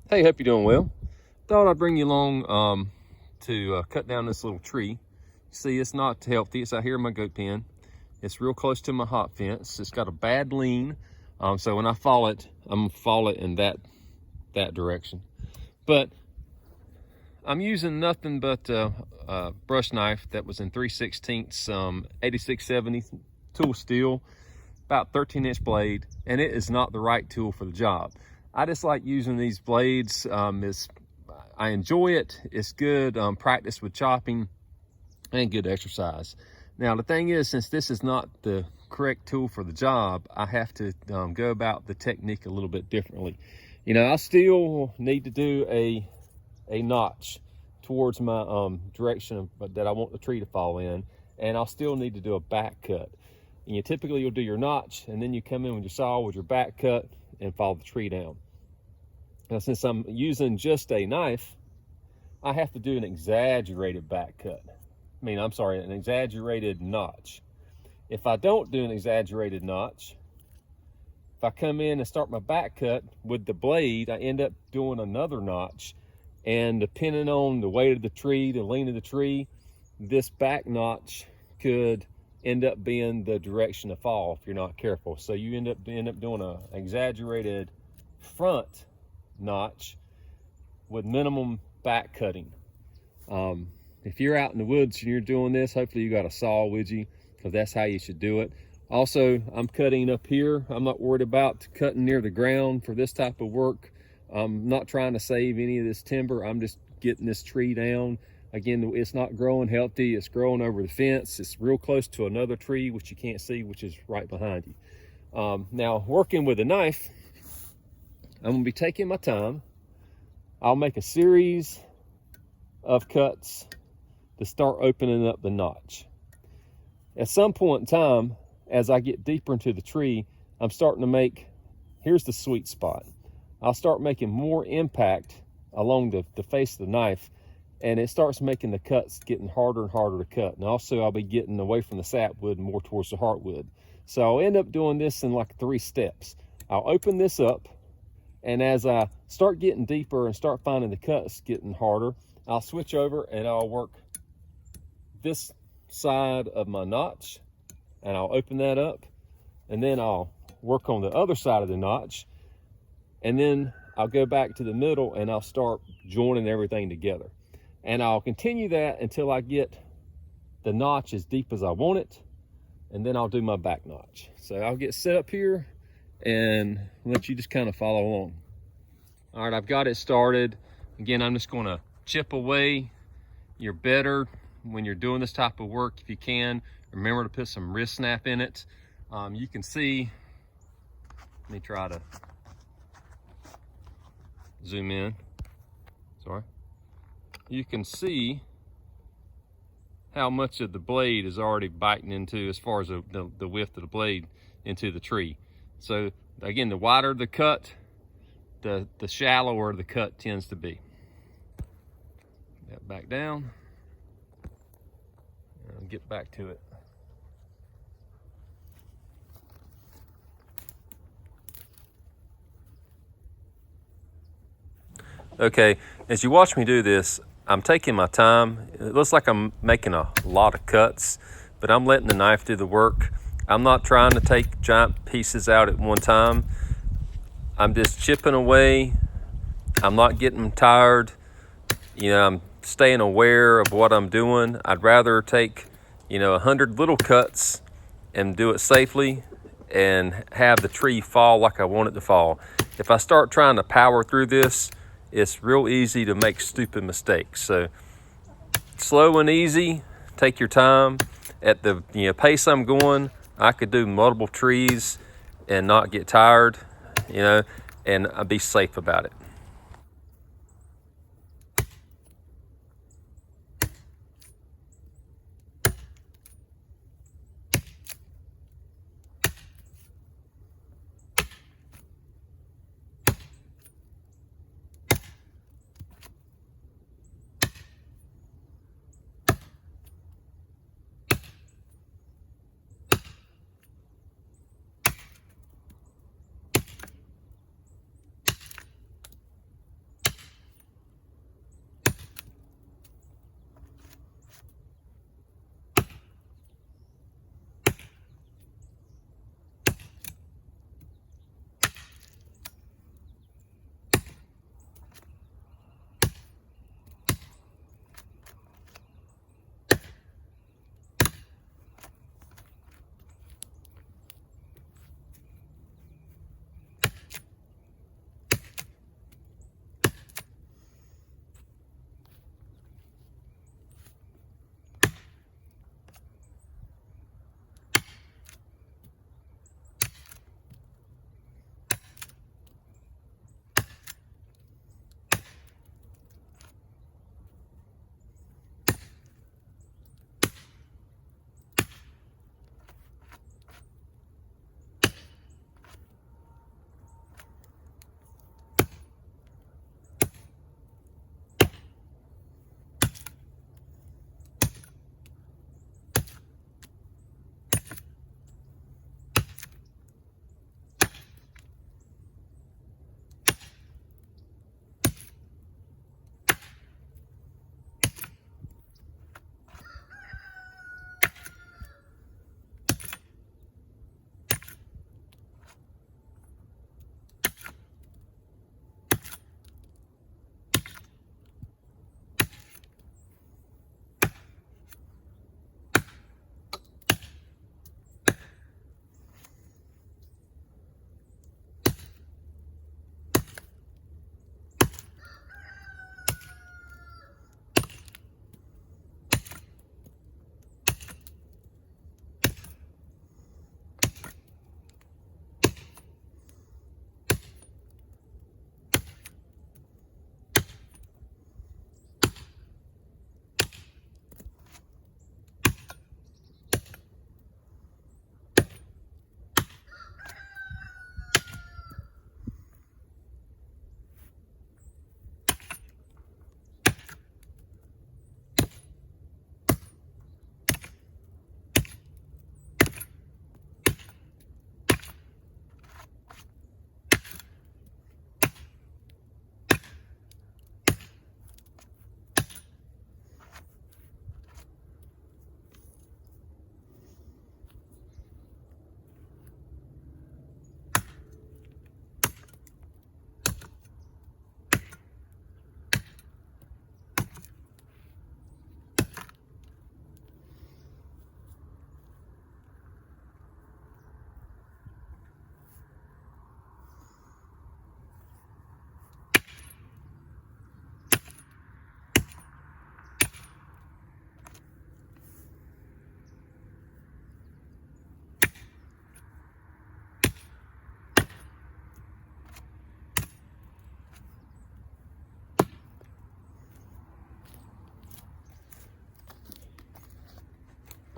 Hey, hope you're doing well. Thought I'd bring you along to cut down this little tree. See, it's not healthy. It's out here in my goat pen. It's real close to my hot fence. It's got a bad lean. So when I fall it, I'm gonna fall it in that direction. But I'm using nothing but a brush knife that was in 3/16 8670 tool steel, about 13-inch blade, and it is not the right tool for the job. I just like using these blades. I enjoy it. It's good practice with chopping and good exercise. Now the thing is, since this is not the correct tool for the job, I have to go about the technique a little bit differently. You know, I still need to do a notch towards my direction that I want the tree to fall in, and I'll still need to do a back cut. And you'll do your notch, and then you come in with your saw with your back cut and follow the tree down. Now, since I'm using just a knife, I have to do an exaggerated back cut. An exaggerated notch. If I don't do an exaggerated notch, if I come in and start my back cut with the blade, I end up doing another notch. And depending on the weight of the tree, the lean of the tree, this back notch could end up being the direction to fall if you're not careful. So you end up doing an exaggerated front notch with minimum back cutting. If you're out in the woods and you're doing this, hopefully you got a saw with you, because that's how you should do it. Also, I'm cutting up here. I'm not worried about cutting near the ground for this type of work. I'm not trying to save any of this timber. I'm just getting this tree down. Again, it's not growing healthy. It's growing over the fence. It's real close to another tree, which you can't see, which is right behind you. Now, working with a knife, I'm gonna be taking my time. I'll make a series of cuts to start opening up the notch. At some point in time, as I get deeper into the tree, I'm starting to make, here's the sweet spot. I'll start making more impact along the face of the knife, and it starts making the cuts getting harder and harder to cut. And also I'll be getting away from the sapwood and more towards the heartwood. So I'll end up doing this in like 3 steps. I'll open this up, and as I start getting deeper and start finding the cuts getting harder, I'll switch over and I'll work this side of my notch, and I'll open that up, and then I'll work on the other side of the notch, and then I'll go back to the middle and I'll start joining everything together. And I'll continue that until I get the notch as deep as I want it, and then I'll do my back notch. So I'll get set up here and let you just kind of follow along. All right, I've got it started. Again, I'm just gonna chip away. You're better when you're doing this type of work, if you can, remember to put some wrist snap in it. You can see, let me try to zoom in, sorry. You can see how much of the blade is already biting into, as far as the width of the blade, into the tree. So again, the wider the cut, the shallower the cut tends to be. That back down, and get back to it. Okay, as you watch me do this, I'm taking my time. It looks like I'm making a lot of cuts, but I'm letting the knife do the work. I'm not trying to take giant pieces out at one time. I'm just chipping away. I'm not getting tired. You know, I'm staying aware of what I'm doing. I'd rather take, 100 little cuts and do it safely and have the tree fall like I want it to fall. If I start trying to power through this, it's real easy to make stupid mistakes. So slow and easy, take your time. At the pace I'm going, I could do multiple trees and not get tired, and I'd be safe about it.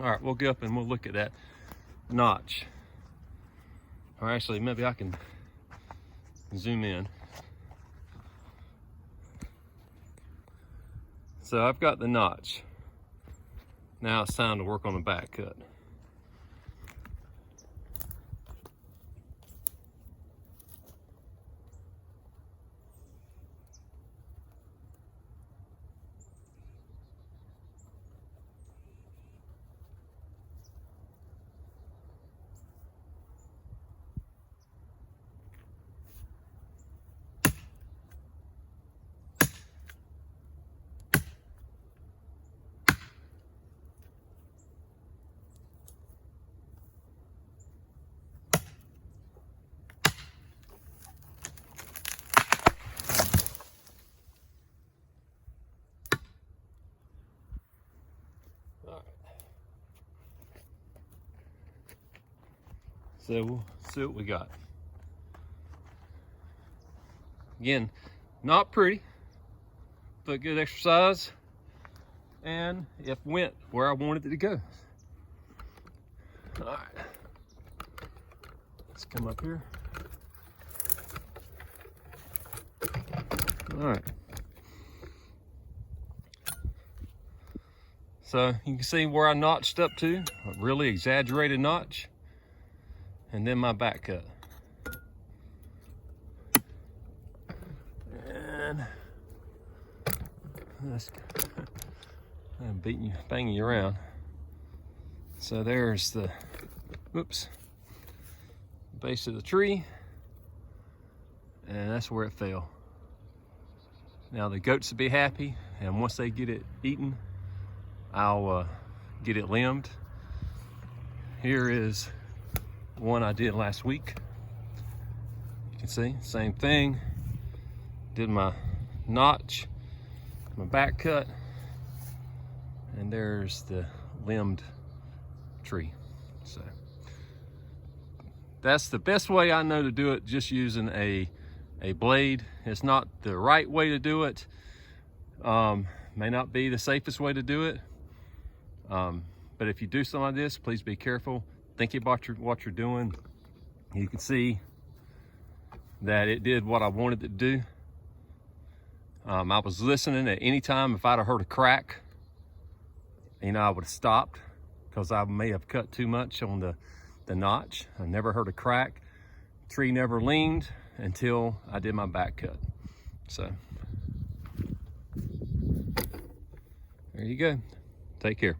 All right, we'll get up and we'll look at that notch. Or actually, maybe I can zoom in. So I've got the notch. Now it's time to work on the back cut. So we'll see what we got. Again, not pretty, but good exercise, and it went where I wanted it to go. All right, let's come up here. All right. So you can see where I notched up to, a really exaggerated notch, and then my back cut. And I'm banging you around. So there's the, base of the tree, and that's where it fell. Now the goats will be happy, and once they get it eaten, I'll get it limbed. Here is one I did last week. You can see, same thing. Did my notch, my back cut, and there's the limbed tree. So that's the best way I know to do it, just using a blade. It's not the right way to do it. May not be the safest way to do it. But if you do something like this, please be careful. Think about what you're doing. You can see that it did what I wanted it to do. I was listening at any time. If I'd have heard a crack, I would have stopped, because I may have cut too much on the notch. I never heard a crack. Tree never leaned until I did my back cut. So there you go. Take care.